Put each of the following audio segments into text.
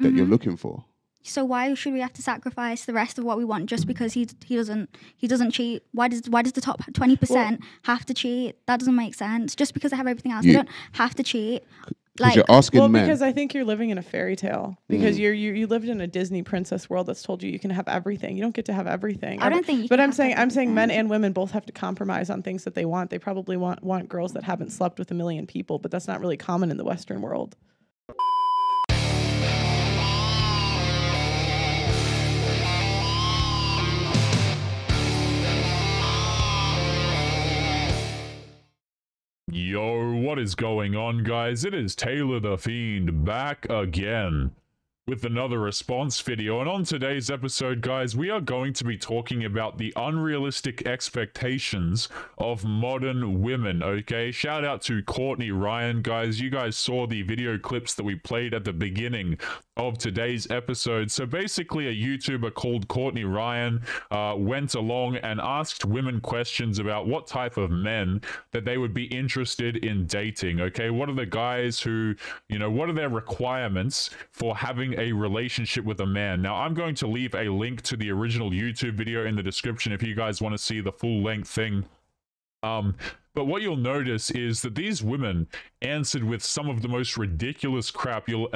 that you're looking for. So why should we have to sacrifice the rest of what we want just because he doesn't cheat? Why does the top 20% have to cheat? That doesn't make sense. Just because they have everything else, they don't have to cheat. Like, you're asking men. Because I think you're living in a fairy tale. Because you lived in a Disney princess world that's told you can have everything. You don't get to have everything. I don't think. But I'm saying men and women both have to compromise on things that they want. They probably want girls that haven't slept with a million people, but that's not really common in the Western world. Yo, what is going on, guys? It is Taylor the Fiend back again with another response video, and on today's episode, guys, we are going to be talking about the unrealistic expectations of modern women, okay? Shout out to Courtney Ryan, guys. You guys saw the video clips that we played at the beginning of today's episode. So basically, a YouTuber called Courtney Ryan went along and asked women questions about what type of men that they would be interested in dating, okay? What are the guys who, what are their requirements for having a relationship with a man? Now, I'm going to leave a link to the original YouTube video in the description if you guys want to see the full length thing. But what you'll notice is that these women answered with some of the most ridiculous crap you'll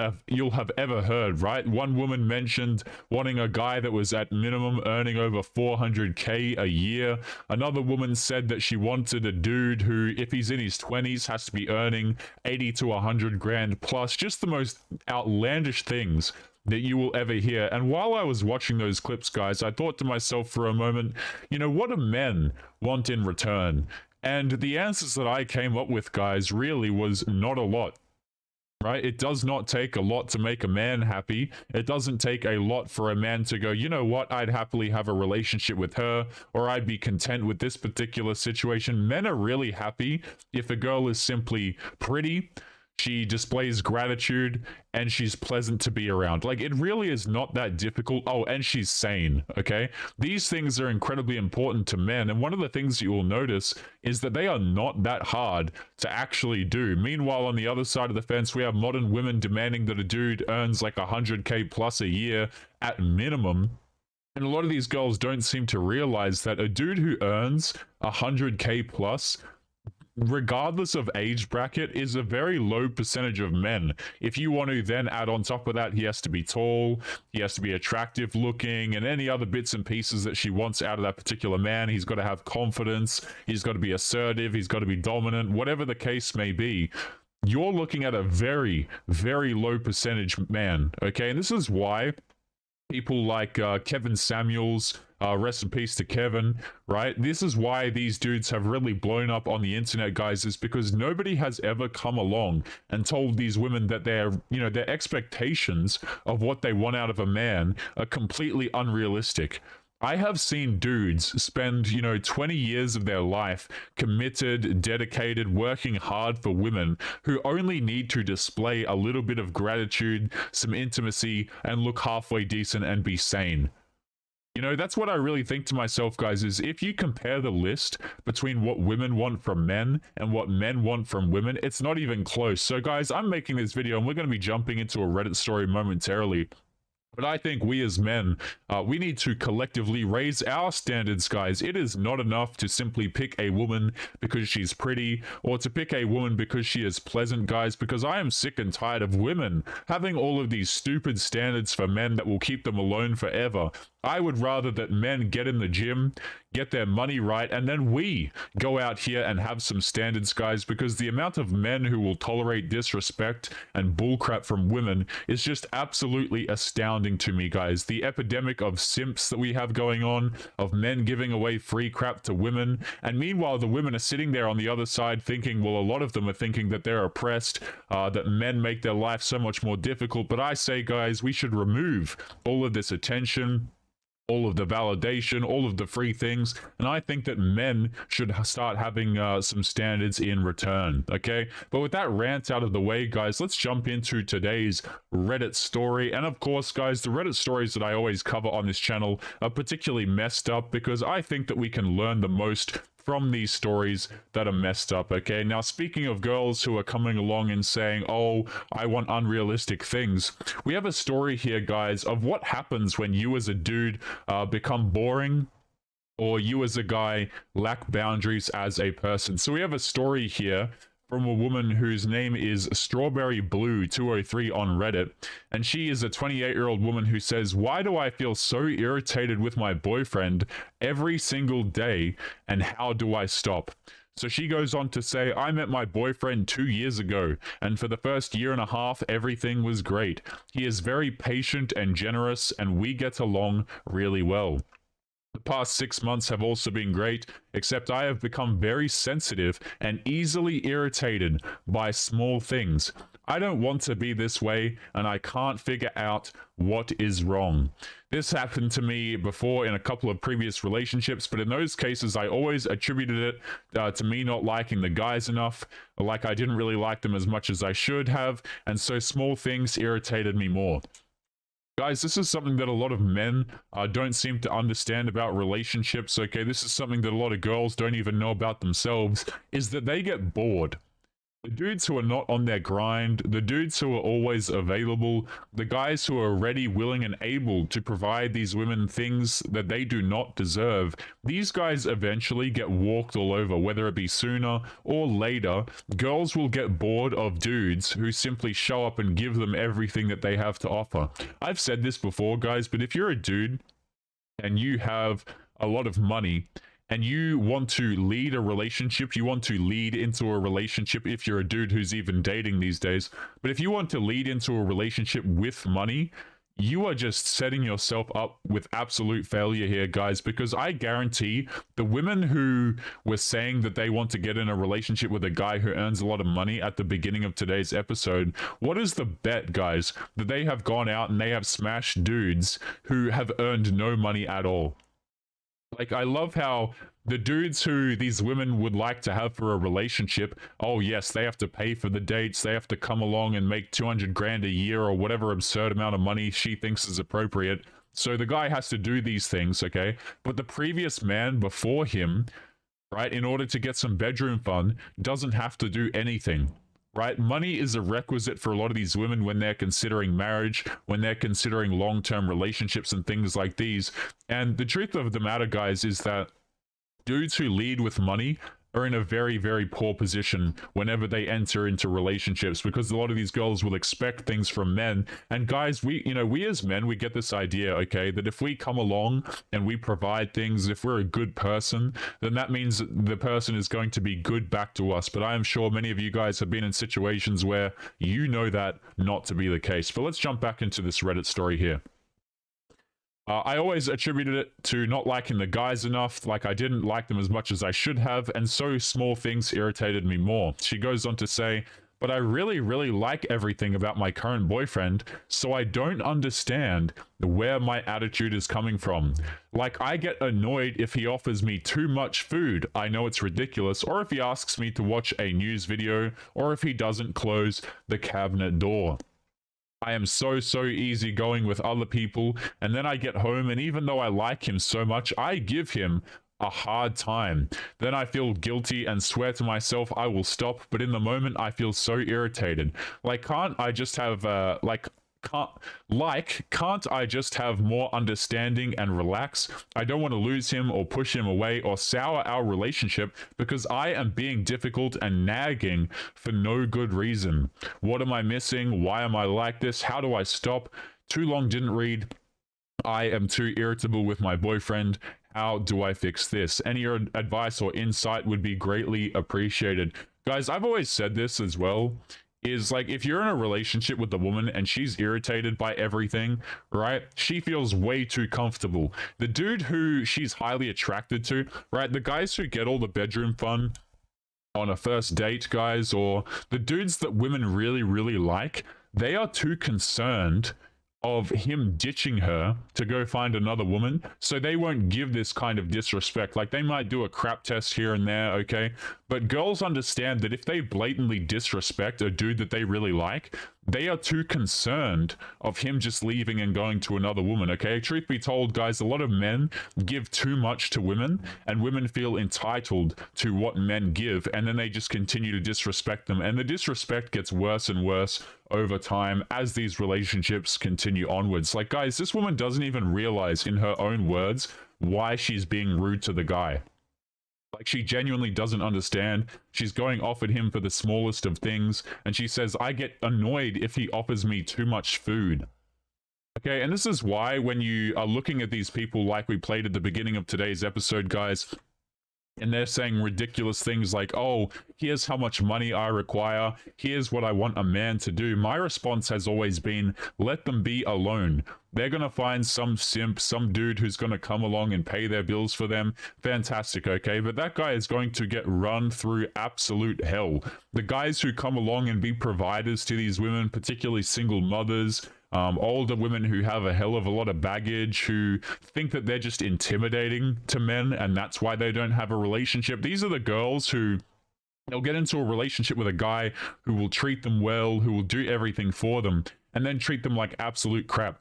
have ever heard, right? One woman mentioned wanting a guy that was at minimum earning over 400k a year. Another woman said that she wanted a dude who, if he's in his 20s, has to be earning 80 to 100 grand plus. Just the most outlandish things that you will ever hear. And while I was watching those clips, guys, I thought to myself for a moment, what do men want in return? And the answers that I came up with, guys, really was not a lot, right? It does not take a lot to make a man happy. It doesn't take a lot for a man to go, you know what, I'd happily have a relationship with her, or I'd be content with this particular situation. Men are really happy if a girl is simply pretty, she displays gratitude, and she's pleasant to be around. Like, it really is not that difficult. Oh, and she's sane, okay? These things are incredibly important to men, and one of the things you will notice is that they are not that hard to actually do. Meanwhile, on the other side of the fence, we have modern women demanding that a dude earns like 100k plus a year at minimum. And a lot of these girls don't seem to realize that a dude who earns 100k plus, regardless of age bracket, is a very low percentage of men. If you want to then add on top of that, he has to be tall, he has to be attractive looking, and any other bits and pieces that she wants out of that particular man. He's got to have confidence, he's got to be assertive, he's got to be dominant, whatever the case may be. You're looking at a very, very low percentage man, okay? And this is why people like Kevin Samuels, rest in peace to Kevin, right? This is why these dudes have really blown up on the internet, guys, is because nobody has ever come along and told these women that their expectations of what they want out of a man are completely unrealistic. I have seen dudes spend, 20 years of their life committed, dedicated, working hard for women who only need to display a little bit of gratitude, some intimacy, and look halfway decent and be sane. That's what I really think to myself, guys, is if you compare the list between what women want from men and what men want from women, it's not even close. So, guys, I'm making this video and we're going to be jumping into a Reddit story momentarily. But I think we as men, we need to collectively raise our standards, guys. It is not enough to simply pick a woman because she's pretty or to pick a woman because she is pleasant, guys, because I am sick and tired of women having all of these stupid standards for men that will keep them alone forever. I would rather that men get in the gym, get their money right, and then we go out here and have some standards, guys, because the amount of men who will tolerate disrespect and bullcrap from women is just absolutely astounding to me, guys. The epidemic of simps that we have going on, of men giving away free crap to women, and meanwhile the women are sitting there on the other side thinking, well, a lot of them are thinking that they're oppressed, that men make their life so much more difficult. But I say, guys, we should remove all of this attention, all of the validation, all of the free things, and I think that men should start having some standards in return, okay? But with that rant out of the way, guys, let's jump into today's Reddit story. And of course, guys, the Reddit stories that I always cover on this channel are particularly messed up because I think that we can learn the most from these stories that are messed up, okay? Now, speaking of girls who are coming along and saying, oh, I want unrealistic things, we have a story here, guys, of what happens when you as a dude become boring, or you as a guy lack boundaries as a person. So we have a story here from a woman whose name is Strawberry Blue 203 on Reddit, and she is a 28-year-old woman who says, why do I feel so irritated with my boyfriend every single day, and how do I stop? So she goes on to say, I met my boyfriend 2 years ago, and for the first year and a half, everything was great. He is very patient and generous, and we get along really well. The past 6 months have also been great, except I have become very sensitive and easily irritated by small things. I don't want to be this way, and I can't figure out what is wrong. This happened to me before in a couple of previous relationships, but in those cases, I always attributed it to me not liking the guys enough, like I didn't really like them as much as I should have, and so small things irritated me more. Guys, this is something that a lot of men don't seem to understand about relationships, okay? This is something that a lot of girls don't even know about themselves, is that they get bored. The dudes who are not on their grind, the dudes who are always available, the guys who are ready, willing, and able to provide these women things that they do not deserve, these guys eventually get walked all over, whether it be sooner or later. Girls will get bored of dudes who simply show up and give them everything that they have to offer. I've said this before, guys, but if you're a dude and you have a lot of money, and you want to lead a relationship, you want to lead into a relationship if you're a dude who's even dating these days, but if you want to lead into a relationship with money, you are just setting yourself up with absolute failure here, guys, because I guarantee the women who were saying that they want to get in a relationship with a guy who earns a lot of money at the beginning of today's episode, what is the bet, guys, that they have gone out and they have smashed dudes who have earned no money at all? Like, I love how the dudes who these women would like to have for a relationship, oh yes, they have to pay for the dates, they have to come along and make 200 grand a year or whatever absurd amount of money she thinks is appropriate. So the guy has to do these things, okay? But the previous man before him, right, in order to get some bedroom fun, doesn't have to do anything. Right? Money is a requisite for a lot of these women when they're considering marriage, when they're considering long-term relationships and things like these. And the truth of the matter, guys, is that dudes who lead with money are in a very, very poor position whenever they enter into relationships, because a lot of these girls will expect things from men. And guys, we as men, we get this idea, okay, that if we come along and we provide things, if we're a good person, then that means the person is going to be good back to us. But I am sure many of you guys have been in situations where you know that not to be the case. But let's jump back into this Reddit story here. I always attributed it to not liking the guys enough, like I didn't like them as much as I should have, and so small things irritated me more. She goes on to say, but I really, really like everything about my current boyfriend, so I don't understand where my attitude is coming from. Like, I get annoyed if he offers me too much food, I know it's ridiculous, or if he asks me to watch a news video, or if he doesn't close the cabinet door. I am so easygoing with other people, and then I get home, and even though I like him so much, I give him a hard time. Then I feel guilty and swear to myself I will stop, but in the moment I feel so irritated. Like, can't I just have can't I just have more understanding and relax? I don't want to lose him or push him away or sour our relationship because I am being difficult and nagging for no good reason. What am I missing? Why am I like this? How do I stop? Too long didn't read. I am too irritable with my boyfriend. How do I fix this? Any advice or insight would be greatly appreciated. Guys, I've always said this as well, is like, if you're in a relationship with a woman and she's irritated by everything, right? She feels way too comfortable. The dude who she's highly attracted to, right? The guys who get all the bedroom fun on a first date, guys, or the dudes that women really, really like, they are too concerned of him ditching her to go find another woman, so they won't give this kind of disrespect. Like, they might do a crap test here and there, okay, But girls understand that if they blatantly disrespect a dude that they really like, they are too concerned of him just leaving and going to another woman, okay? Truth be told, guys, a lot of men give too much to women, and women feel entitled to what men give, and then they just continue to disrespect them. And the disrespect gets worse and worse over time as these relationships continue onwards. Like, guys, this woman doesn't even realize, in her own words, why she's being rude to the guy. Like, she genuinely doesn't understand. She's going off at him for the smallest of things, and she says, I get annoyed if he offers me too much food. Okay, and this is why when you are looking at these people like we played at the beginning of today's episode, guys, and they're saying ridiculous things like, oh, here's how much money I require, here's what I want a man to do. My response has always been, let them be alone. They're going to find some simp, some dude who's going to come along and pay their bills for them. Fantastic, okay? But that guy is going to get run through absolute hell. The guys who come along and be providers to these women, particularly single mothers, older women who have a hell of a lot of baggage, who think that they're just intimidating to men, and that's why they don't have a relationship. These are the girls who... they'll get into a relationship with a guy who will treat them well, who will do everything for them, and then treat them like absolute crap.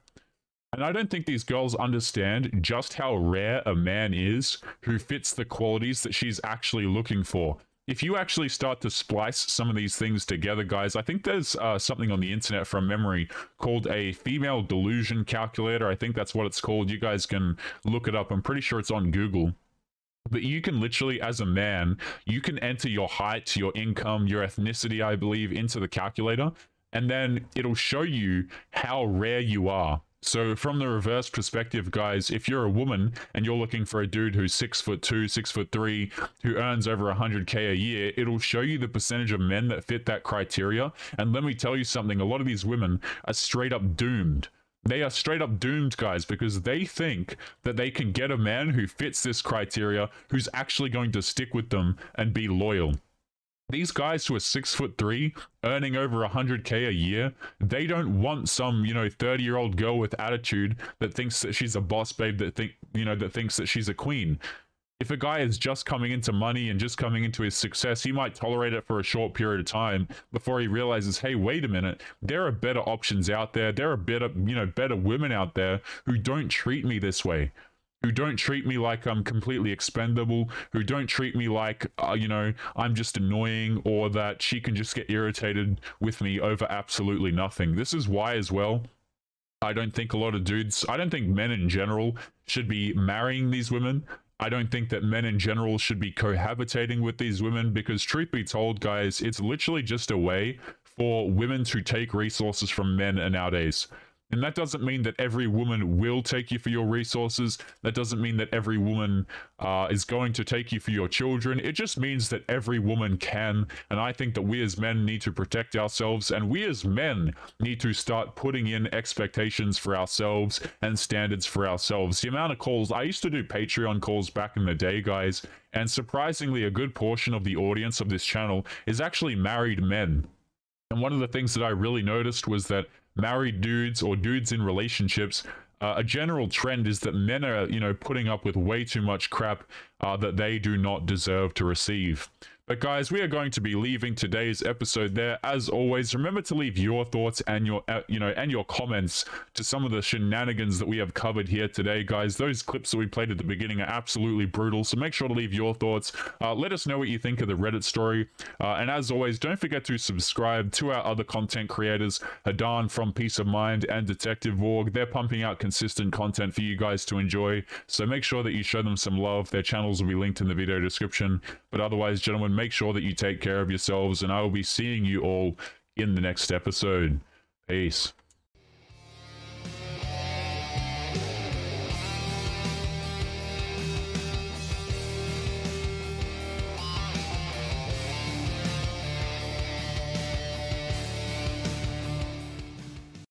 And I don't think these girls understand just how rare a man is who fits the qualities that she's actually looking for. If you actually start to splice some of these things together, guys, I think there's something on the internet from memory called a female delusion calculator. I think that's what it's called. You guys can look it up. I'm pretty sure it's on Google. But you can literally, as a man, you can enter your height, your income, your ethnicity, I believe, into the calculator, and then it'll show you how rare you are. So from the reverse perspective, guys, if you're a woman and you're looking for a dude who's 6'2", 6'3", who earns over 100K a year, it'll show you the percentage of men that fit that criteria. And let me tell you something, a lot of these women are straight up doomed. They are straight up doomed, guys, because they think that they can get a man who fits this criteria, who's actually going to stick with them and be loyal. These guys who are 6'3", earning over 100K a year, they don't want some, 30-year-old girl with attitude that thinks that she's a boss babe, that thinks that she's a queen. If a guy is just coming into money and just coming into his success, he might tolerate it for a short period of time before he realizes, hey, wait a minute, there are better options out there. There are better, better women out there who don't treat me this way, who don't treat me like I'm completely expendable, who don't treat me like, I'm just annoying, or that she can just get irritated with me over absolutely nothing. This is why, as well, I don't think men in general should be marrying these women. I don't think that men in general should be cohabitating with these women, because truth be told, guys, it's literally just a way for women to take resources from men nowadays. And that doesn't mean that every woman will take you for your resources. That doesn't mean that every woman is going to take you for your children. It just means that every woman can. And I think that we as men need to protect ourselves. And we as men need to start putting in expectations for ourselves and standards for ourselves. The amount of calls, I used to do Patreon calls back in the day, guys. And surprisingly, a good portion of the audience of this channel is actually married men. And one of the things that I really noticed was that married dudes or dudes in relationships, a general trend is that men are, putting up with way too much crap that they do not deserve to receive. But guys, we are going to be leaving today's episode there. As always, remember to leave your thoughts and your, and your comments to some of the shenanigans that we have covered here today, guys. Those clips that we played at the beginning are absolutely brutal, so make sure to leave your thoughts. Let us know what you think of the Reddit story. And as always, don't forget to subscribe to our other content creators, Hadan from Peace of Mind and Detective Vorg. They're pumping out consistent content for you guys to enjoy, so make sure that you show them some love. Their channels will be linked in the video description. But otherwise, gentlemen, make sure that you take care of yourselves, and I will be seeing you all in the next episode. Peace.